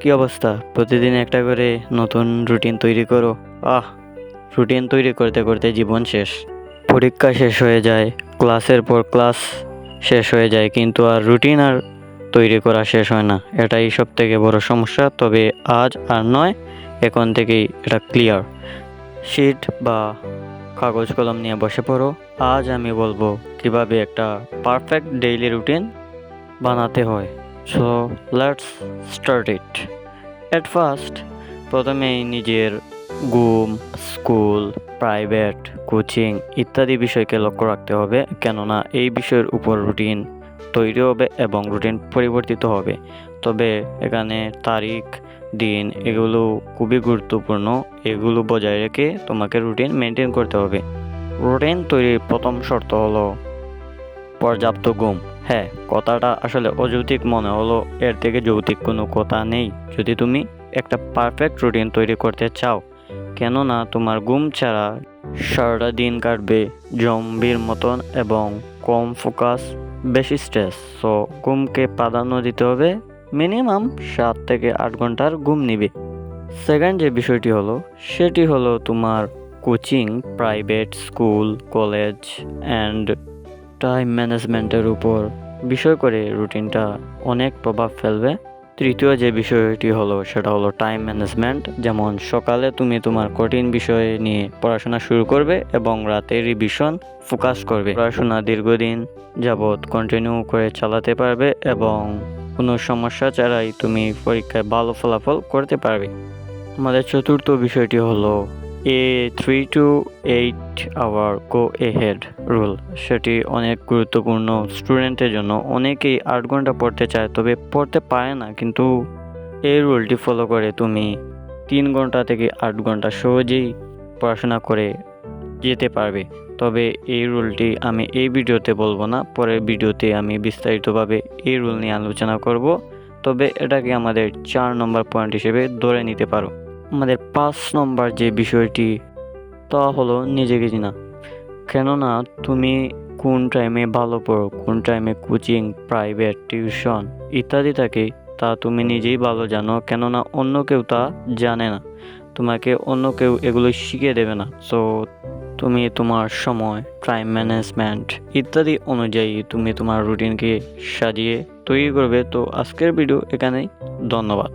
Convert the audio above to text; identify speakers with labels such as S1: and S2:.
S1: কি অবস্থা? প্রতিদিন একটা করে নতুন রুটিন তৈরি করো। রুটিন তৈরি করতে করতে জীবন শেষ। পরীক্ষা শেষ হয়ে যায়, ক্লাসের পর ক্লাস শেষ হয়ে যায়, কিন্তু আর রুটিন আর তৈরি করা শেষ হয় না। এটাই সবথেকে বড় সমস্যা। তবে আজ আর নয়, এখন থেকেই এটা ক্লিয়ার। শিট বা কাগজ কলম নিয়ে বসে পড়ো। আজ আমি বলবো কিভাবে একটা পারফেক্ট ডেইলি রুটিন বানাতে হয়। So let's start it. At first, প্রথমেই নিজের ঘুম, স্কুল, প্রাইভেট, কোচিং ইত্যাদি বিষয়কে লক্ষ্য রাখতে হবে, কেননা এই বিষয়ের উপর রুটিন তৈরি হবে এবং রুটিন পরিবর্তিত হবে। তবে এখানে তারিখ, দিন এগুলো খুবই গুরুত্বপূর্ণ। এগুলো বজায় রেখে তোমাকে রুটিন মেনটেন করতে হবে। রুটিন তৈরির প্রথম শর্ত হলো পর্যাপ্ত ঘুম। হ্যাঁ, কথাটা আসলে অযৌক্তিক মনে হলো, এর থেকে যৌক্তিক কোনো কথা নেই যদি তুমি একটা পারফেক্ট রুটিন তৈরি করতে চাও। কেননা তোমার ঘুম ছাড়া সারাটা দিন কাটবে জম্বির মতন এবং কম ফোকাস, বেশি স্ট্রেস। সো ঘুমকে প্রাধান্য দিতে হবে। মিনিমাম 7 থেকে 8 ঘন্টার ঘুম নিবে। সেকেন্ড যে বিষয়টি হলো, সেটি হলো তোমার coaching, private, school, college and time ম্যানেজমেন্টের উপর বিষয় করে রুটিনটা অনেক প্রভাব ফেলবে। তৃতীয় যে বিষয়টি হলো সেটা হলো টাইম ম্যানেজমেন্ট। যেমন সকালে তুমি তোমার কঠিন বিষয় নিয়ে পড়াশোনা শুরু করবে এবং রাতে রিভিশন ফোকাস করবে। পড়াশোনা দীর্ঘদিন যাবৎ কন্টিনিউ করে চালাতে পারবে এবং কোনো সমস্যা ছাড়াই তুমি পরীক্ষায় ভালো ফলাফল করতে পারবে। আমাদের চতুর্থ বিষয়টি হলো এ 3 to 8 hour go ahead rule. সেটি অনেক গুরুত্বপূর্ণ স্টুডেন্টের জন্য। অনেকেই 8 ঘন্টা পড়তে চায় তবে পড়তে পারে না, কিন্তু এই রুলটি ফলো করে তুমি 3 ঘন্টা থেকে 8 ঘন্টা সহজেই পড়াশোনা করে যেতে পারবে। তবে এই রুলটি আমি এই ভিডিওতে বলবো না, পরের ভিডিওতে আমি বিস্তারিতভাবে এই রুল নিয়ে আলোচনা করব। তবে এটাকে আমাদের 4 নম্বর পয়েন্ট হিসেবে ধরে নিতে পারো। আমাদের 5 নম্বর যে বিষয়টি তা হলো নিজেকে চেনা। কেননা তুমি কোন টাইমে ভালো পড়ো, কোন টাইমে কোচিং, প্রাইভেট, টিউশন ইত্যাদি থাকে তা তুমি নিজেই ভালো জানো। কেননা অন্য কেউ তা জানে না, তোমাকে অন্য কেউ এগুলো শিখিয়ে দেবে না। সো তুমি তোমার সময়, টাইম ম্যানেজমেন্ট ইত্যাদি অনুযায়ী তুমি তোমার রুটিনকে সাজিয়ে তৈরি করবে। তো আজকের ভিডিও এখানেই। ধন্যবাদ।